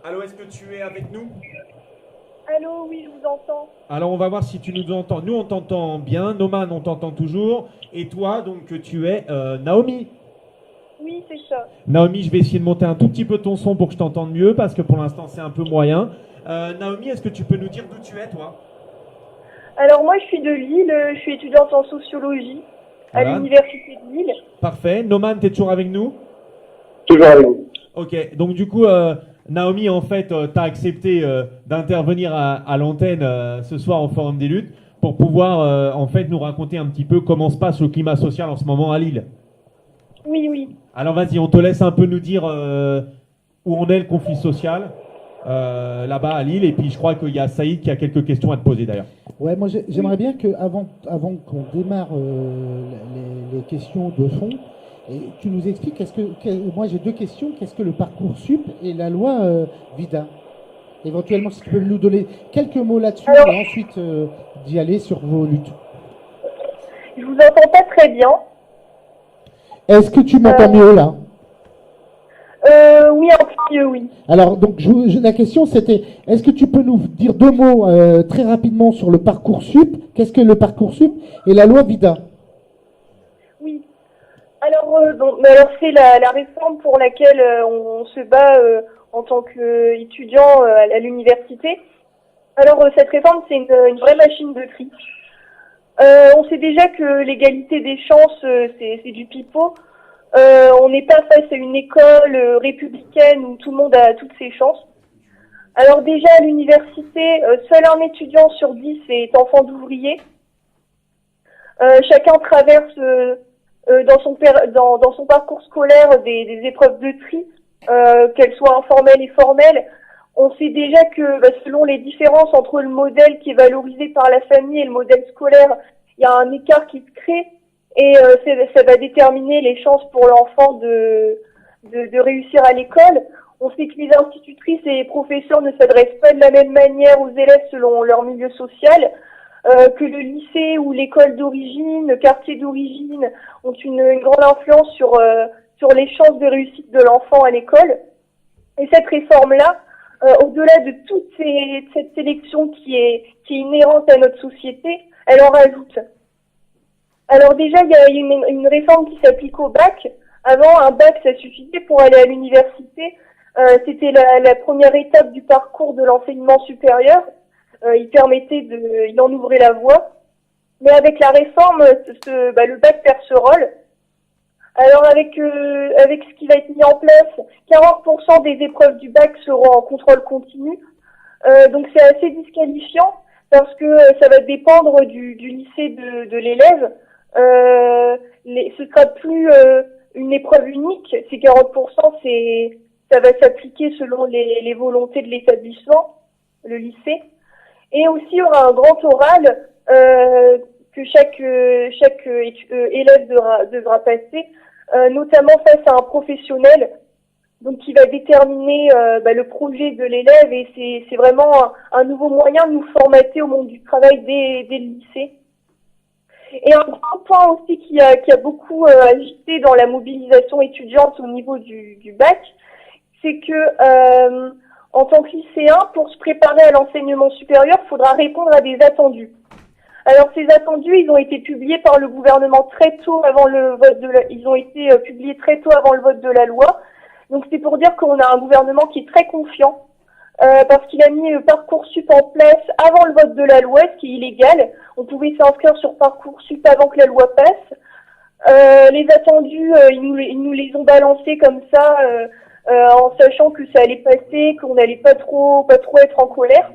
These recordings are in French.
Allô, est-ce que tu es avec nous? Allô, oui, je vous entends. Alors, on va voir si tu nous entends. Nous, on t'entend bien. Noman, on t'entend toujours. Et toi, donc, tu es Naomi. Oui, c'est ça. Naomi, je vais essayer de monter un tout petit peu ton son pour que je t'entende mieux, parce que pour l'instant, c'est un peu moyen. Naomi, est-ce que tu peux nous dire d'où tu es, toi? Alors moi, je suis de Lille, je suis étudiante en sociologie à Voilà, l'université de Lille. parfait. Noman, tu es toujours avec nous? Toujours avec vous. Ok, donc du coup, Naomi, en fait, tu as accepté d'intervenir à l'antenne ce soir au Forum des luttes pour pouvoir, en fait, nous raconter un petit peu comment se passe le climat social en ce moment à Lille. Oui, oui. Alors vas-y, on te laisse un peu nous dire où en est le conflit social là-bas à Lille. Et puis je crois qu'il y a Saïd qui a quelques questions à te poser d'ailleurs. Ouais, moi j'aimerais bien que avant qu'on démarre les questions de fond, et tu nous expliques moi j'ai deux questions, qu'est-ce que le Parcoursup et la loi Vida? Éventuellement, si tu peux nous donner quelques mots là-dessus Alors, et ensuite d'y aller sur vos luttes. je vous entends pas très bien. Est-ce que tu m'entends mieux là? Oui, un peu mieux, oui. Alors, donc, la question c'était, est-ce que tu peux nous dire deux mots très rapidement sur le Parcoursup? Qu'est-ce que le Parcoursup et la loi Vida? Oui. Alors, alors c'est la réforme pour laquelle on se bat en tant qu'étudiant à l'université. Alors, cette réforme, c'est une vraie machine de tri. On sait déjà que l'égalité des chances, c'est du pipeau. On n'est pas face à une école républicaine où tout le monde a toutes ses chances. Alors déjà à l'université, seul un étudiant sur 10 est enfant d'ouvrier. Chacun traverse dans son parcours scolaire des épreuves de tri, qu'elles soient informelles et formelles. On sait déjà que selon les différences entre le modèle qui est valorisé par la famille et le modèle scolaire, il y a un écart qui se crée. Et ça va déterminer les chances pour l'enfant de réussir à l'école. On sait que les institutrices et les professeurs ne s'adressent pas de la même manière aux élèves selon leur milieu social, que le lycée ou l'école d'origine, le quartier d'origine ont une grande influence sur les chances de réussite de l'enfant à l'école. Et cette réforme-là, au-delà de cette sélection qui est inhérente à notre société, elle en rajoute. Alors déjà, il y a une réforme qui s'applique au bac. Avant, un bac, ça suffisait pour aller à l'université. C'était la première étape du parcours de l'enseignement supérieur. Il en ouvrait la voie. Mais avec la réforme, le bac perd ce rôle. Alors avec ce qui va être mis en place, 40% des épreuves du bac seront en contrôle continu. Donc c'est assez disqualifiant parce que ça va dépendre du lycée de l'élève. Ce sera plus une épreuve unique. Ces 40%, ça va s'appliquer selon les volontés de l'établissement, le lycée. Et aussi, il y aura un grand oral que chaque élève devra passer, notamment face à un professionnel, donc qui va déterminer le projet de l'élève. Et c'est vraiment un nouveau moyen de nous formater au monde du travail dès le lycée. Et un grand point aussi qui a beaucoup agité dans la mobilisation étudiante au niveau du bac, c'est que en tant que lycéen, pour se préparer à l'enseignement supérieur, il faudra répondre à des attendus. Alors ces attendus, ils ont été publiés par le gouvernement très tôt avant le vote ils ont été publiés très tôt avant le vote de la loi. Donc c'est pour dire qu'on a un gouvernement qui est très confiant. Parce qu'il a mis Parcoursup en place avant le vote de la loi, ce qui est illégal. On pouvait s'inscrire sur Parcoursup avant que la loi passe. Les attendus, ils nous les ont balancés comme ça, en sachant que ça allait passer, qu'on n'allait pas trop être en colère.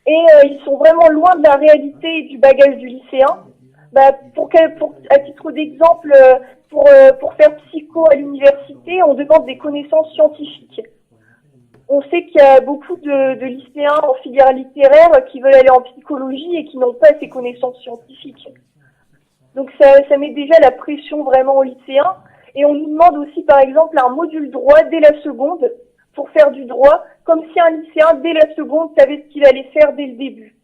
Et ils sont vraiment loin de la réalité et du bagage du lycéen. À titre d'exemple, pour faire psycho à l'université, on demande des connaissances scientifiques. On sait qu'il y a beaucoup de lycéens en filière littéraire qui veulent aller en psychologie et qui n'ont pas ces connaissances scientifiques. Donc ça met déjà la pression vraiment aux lycéens. Et on nous demande aussi, par exemple, un module droit dès la seconde pour faire du droit, comme si un lycéen, dès la seconde, savait ce qu'il allait faire dès le début.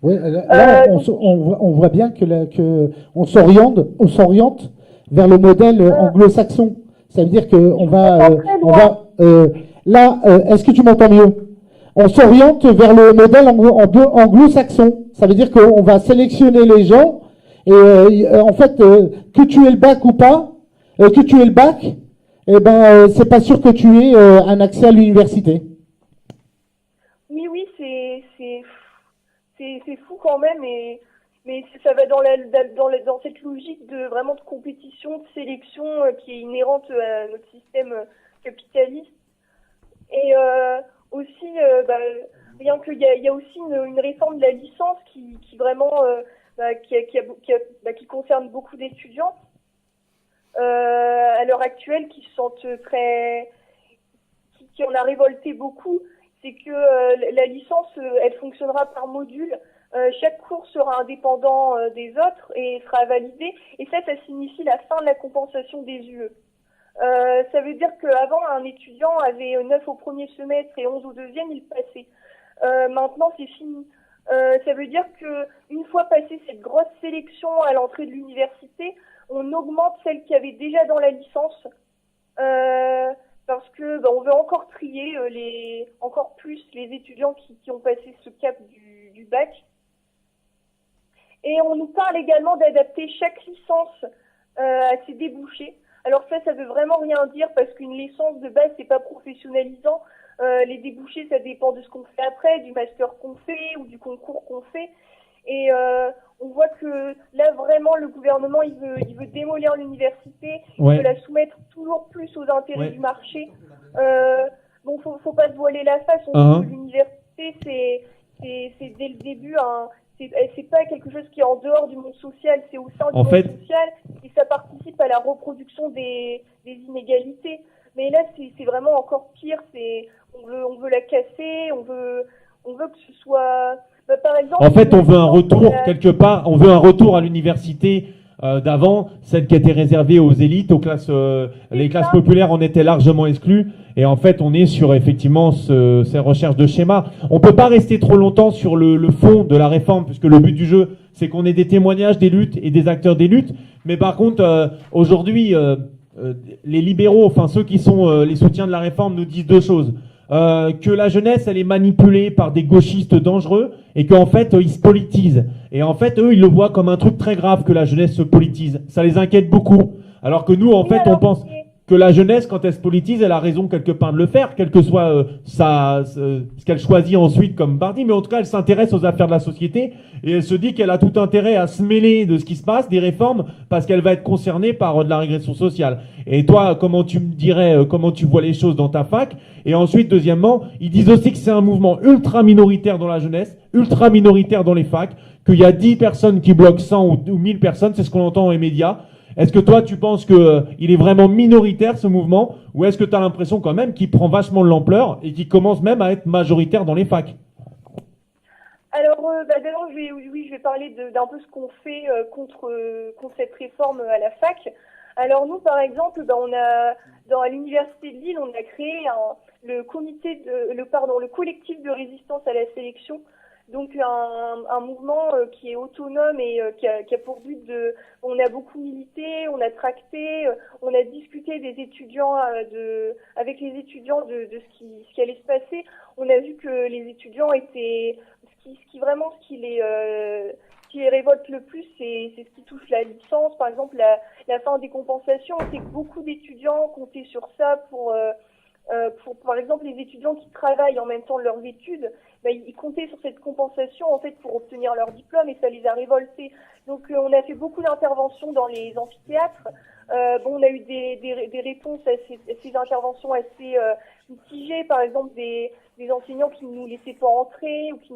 Oui, là, on voit bien que on s'oriente vers le modèle anglo-saxon. Ça veut dire que on va Là, est-ce que tu m'entends mieux? On s'oriente vers le modèle anglo-saxon. Ça veut dire qu'on va sélectionner les gens et en fait, que tu aies le bac ou pas, que tu aies le bac, eh ben, c'est pas sûr que tu aies un accès à l'université. Oui, c'est fou quand même, mais ça va dans cette logique de vraiment de compétition, de sélection qui est inhérente à notre système capitaliste. Et aussi, bien qu'il y a aussi une réforme de la licence qui vraiment qui concerne beaucoup d'étudiants à l'heure actuelle qui se sentent qui en a révolté beaucoup. C'est que la licence, elle fonctionnera par module. Chaque cours sera indépendant des autres et sera validé. Et ça signifie la fin de la compensation des UE. Ça veut dire qu'avant, un étudiant avait 9 au premier semestre et 11 au deuxième, il passait. Maintenant, c'est fini. Ça veut dire qu'une fois passé cette grosse sélection à l'entrée de l'université, on augmente celle qu'il y avait déjà dans la licence. Parce que on veut encore trier encore plus les étudiants qui ont passé ce cap du bac. Et on nous parle également d'adapter chaque licence à ses débouchés. Alors ça veut vraiment rien dire parce qu'une licence de base c'est pas professionnalisant. Les débouchés ça dépend de ce qu'on fait après, du master qu'on fait ou du concours qu'on fait. Et on voit que là vraiment le gouvernement il veut démolir l'université, il veut la soumettre toujours plus aux intérêts du marché. Bon, faut pas se voiler la face. On dit que l'université c'est dès le début c'est pas quelque chose qui est en dehors du monde social, c'est au sein du monde social et ça participe à la reproduction des inégalités. Mais là c'est vraiment encore pire. On veut la casser, on veut que ce soit. Par exemple, en fait, on veut un retour, quelque part, on veut un retour à l'université d'avant, celle qui était réservée aux élites, aux classes, les classes populaires en étaient largement exclues. Et en fait, on est sur effectivement ces recherches de schémas. On peut pas rester trop longtemps sur le fond de la réforme, puisque le but du jeu, c'est qu'on ait des témoignages des luttes et des acteurs des luttes. Mais par contre, aujourd'hui, les libéraux, enfin ceux qui sont les soutiens de la réforme, nous disent deux choses. Que la jeunesse, elle est manipulée par des gauchistes dangereux et qu'en fait, ils se politisent. Et en fait, eux, ils le voient comme un truc très grave que la jeunesse se politise. Ça les inquiète beaucoup. Alors que nous, en fait, on pense que la jeunesse, quand elle se politise, elle a raison quelque part de le faire, quel que soit ce qu'elle choisit ensuite comme parti. Mais en tout cas, elle s'intéresse aux affaires de la société et elle se dit qu'elle a tout intérêt à se mêler de ce qui se passe, des réformes, parce qu'elle va être concernée par de la régression sociale. Et toi, comment tu me dirais, comment tu vois les choses dans ta fac? Et ensuite, deuxièmement, ils disent aussi que c'est un mouvement ultra minoritaire dans la jeunesse, ultra minoritaire dans les facs, qu'il y a 10 personnes qui bloquent 100 ou 1000 personnes, c'est ce qu'on entend dans les médias. Est-ce que toi, tu penses qu'il est vraiment minoritaire, ce mouvement, ou est-ce que tu as l'impression quand même qu'il prend vachement de l'ampleur et qu'il commence même à être majoritaire dans les facs? Alors, d'abord, je vais parler d'un peu ce qu'on fait contre cette réforme à la fac. Alors nous, par exemple, à l'université de Lille, on a créé le collectif de résistance à la sélection. Donc un mouvement qui est autonome et qui a pour but on a beaucoup milité, on a tracté, on a discuté des étudiants avec les étudiants de ce qui allait se passer. On a vu que les étudiants étaient ce qui les révolte le plus, c'est ce qui touche la licence, par exemple la fin des compensations. On sait que beaucoup d'étudiants comptaient sur ça pour par exemple les étudiants qui travaillent en même temps de leurs études, ils comptaient sur cette compensation en fait pour obtenir leur diplôme et ça les a révoltés. Donc on a fait beaucoup d'interventions dans les amphithéâtres. On a eu des réponses à ces interventions assez mitigées, par exemple des enseignants qui nous laissaient pas entrer ou qui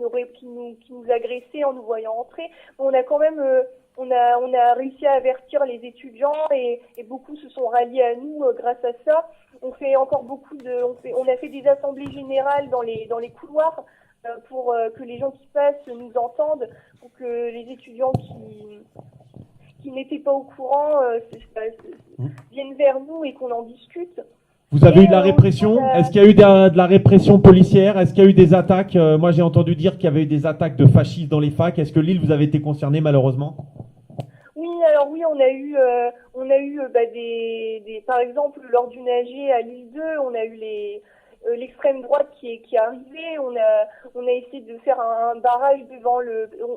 nous agressaient en nous voyant entrer. On a quand même on a réussi à avertir les étudiants et beaucoup se sont ralliés à nous grâce à ça. On fait encore on a fait des assemblées générales dans les couloirs pour que les gens qui passent nous entendent, pour que les étudiants qui n'étaient pas au courant viennent vers nous et qu'on en discute. Vous avez eu de la répression? Est-ce qu'il y a eu de la répression policière? Est-ce qu'il y a eu des attaques? Moi, j'ai entendu dire qu'il y avait eu des attaques de fascistes dans les facs. Est-ce que Lille, vous avez été concerné malheureusement? Oui, alors oui, on a eu par exemple lors du AG à Lille 2, on a eu l'extrême droite qui est arrivée. On a essayé de faire un barrage devant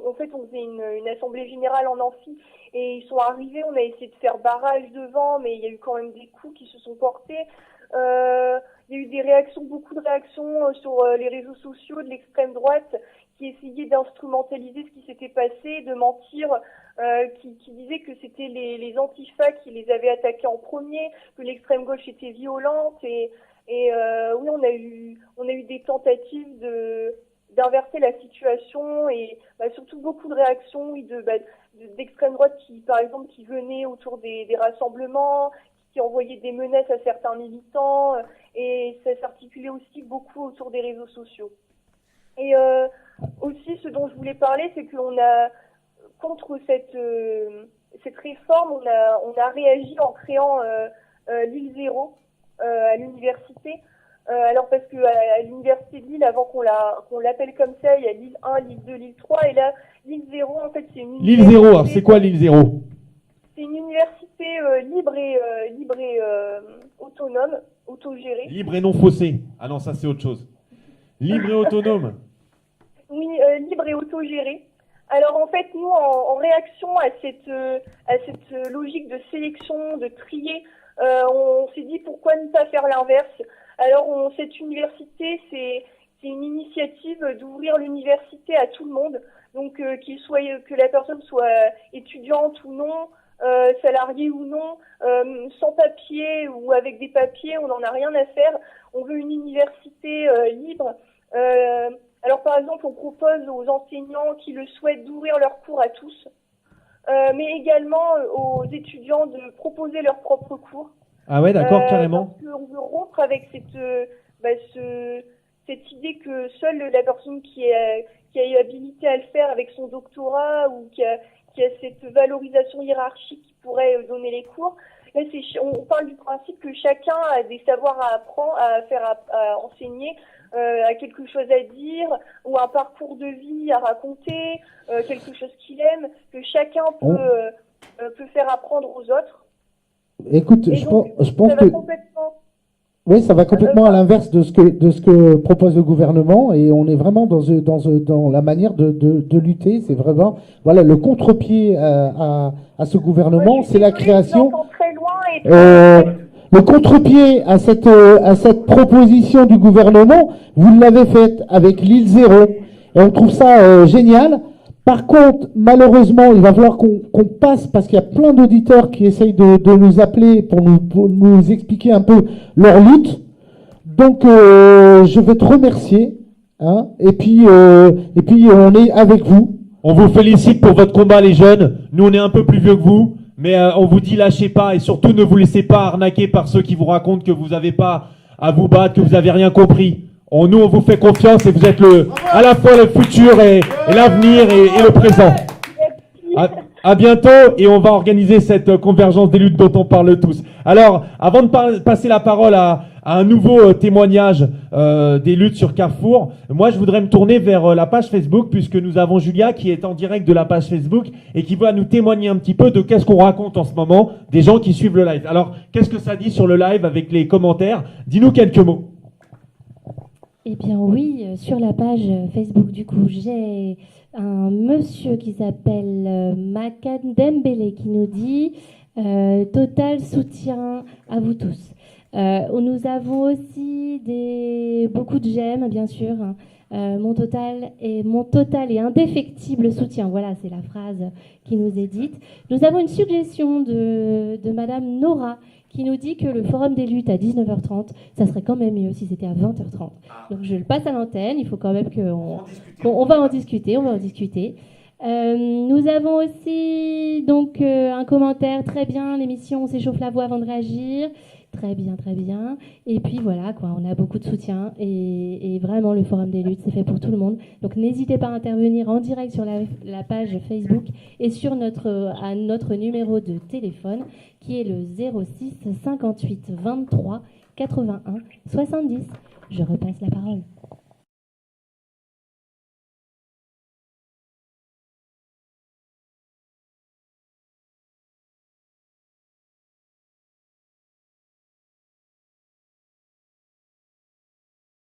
en fait, on faisait une assemblée générale en amphi et ils sont arrivés. On a essayé de faire barrage devant, mais il y a eu quand même des coups qui se sont portés. Il y a eu beaucoup de réactions sur les réseaux sociaux de l'extrême droite qui essayaient d'instrumentaliser ce qui s'était passé, de mentir, qui disaient que c'était les antifas qui les avaient attaqués en premier, que l'extrême gauche était violente et oui, on a eu des tentatives d'inverser la situation et surtout beaucoup de réactions d'extrême droite par exemple qui venaient autour des rassemblements, qui envoyaient des menaces à certains militants et ça s'articulait aussi beaucoup autour des réseaux sociaux. Et aussi, ce dont je voulais parler, c'est qu'on a contre cette réforme, on a réagi en créant l'île 0 à l'université. Alors parce que à l'université de Lille, avant qu'on l'appelle comme ça, il y a l'île 1, l'île 2, l'île 3, et là, l'île 0, en fait, c'est une université... L'île 0, alors c'est quoi l'île 0? C'est une université libre et autonome, autogérée. Libre et non faussée. Ah non, ça c'est autre chose. Libre et autonome. Oui, libre et autogérée. Alors en fait, nous, en réaction à cette logique de sélection, de trier, on s'est dit pourquoi ne pas faire l'inverse. Alors cette université, c'est une initiative d'ouvrir l'université à tout le monde, donc que la personne soit étudiante ou non, salarié ou non, sans papier ou avec des papiers, on n'en a rien à faire. On veut une université libre. Alors par exemple, on propose aux enseignants qui le souhaitent d'ouvrir leurs cours à tous, mais également aux étudiants de proposer leurs propres cours. Ah ouais, d'accord, carrément. Parce qu'on veut rompre avec cette idée que seule la personne qui a eu habilité à le faire avec son doctorat ou qui a cette valorisation hiérarchique qui pourrait donner les cours. Là, on parle du principe que chacun a des savoirs à apprendre, à enseigner, a quelque chose à dire ou un parcours de vie à raconter, quelque chose qu'il aime, que chacun peut faire apprendre aux autres. Écoute, et je donc, pense que oui, ça va complètement à l'inverse de ce que propose le gouvernement et on est vraiment dans la manière de lutter. C'est vraiment le contre-pied à ce gouvernement, c'est la création. Le contre-pied à cette proposition du gouvernement, vous l'avez faite avec l'île 0 et on trouve ça génial. Par contre, malheureusement, il va falloir qu'on passe, parce qu'il y a plein d'auditeurs qui essayent de nous appeler pour nous expliquer un peu leur lutte. Donc, je vais te remercier. Hein, et puis, on est avec vous. On vous félicite pour votre combat, les jeunes. Nous, on est un peu plus vieux que vous, mais on vous dit lâchez pas et surtout ne vous laissez pas arnaquer par ceux qui vous racontent que vous n'avez pas à vous battre, que vous n'avez rien compris. Nous, on vous fait confiance et vous êtes à la fois le futur et l'avenir et le présent. À bientôt et on va organiser cette convergence des luttes dont on parle tous. Alors, avant de passer la parole à un nouveau témoignage des luttes sur Carrefour, moi, je voudrais me tourner vers la page Facebook puisque nous avons Julia qui est en direct de la page Facebook et qui va nous témoigner un petit peu de qu'est-ce qu'on raconte en ce moment des gens qui suivent le live. Alors, qu'est-ce que ça dit sur le live avec les commentaires? Dis-nous quelques mots. Eh bien oui, sur la page Facebook du coup, j'ai un monsieur qui s'appelle Makan Dembélé qui nous dit total soutien à vous tous. Nous avons aussi beaucoup de j'aime bien sûr. Mon total et indéfectible soutien. Voilà, c'est la phrase qui nous est dite. Nous avons une suggestion de Madame Nora qui nous dit que le forum des luttes à 19h30, ça serait quand même mieux si c'était à 20h30. Donc je le passe à l'antenne, il faut quand même qu'on va en discuter, nous avons aussi donc un commentaire, très bien, l'émission, on s'échauffe la voix avant de réagir. Très bien, très bien. Et puis voilà, quoi, on a beaucoup de soutien et vraiment le Forum des luttes, c'est fait pour tout le monde. Donc n'hésitez pas à intervenir en direct sur la page Facebook et sur notre numéro de téléphone qui est le 06 58 23 81 70. Je repasse la parole.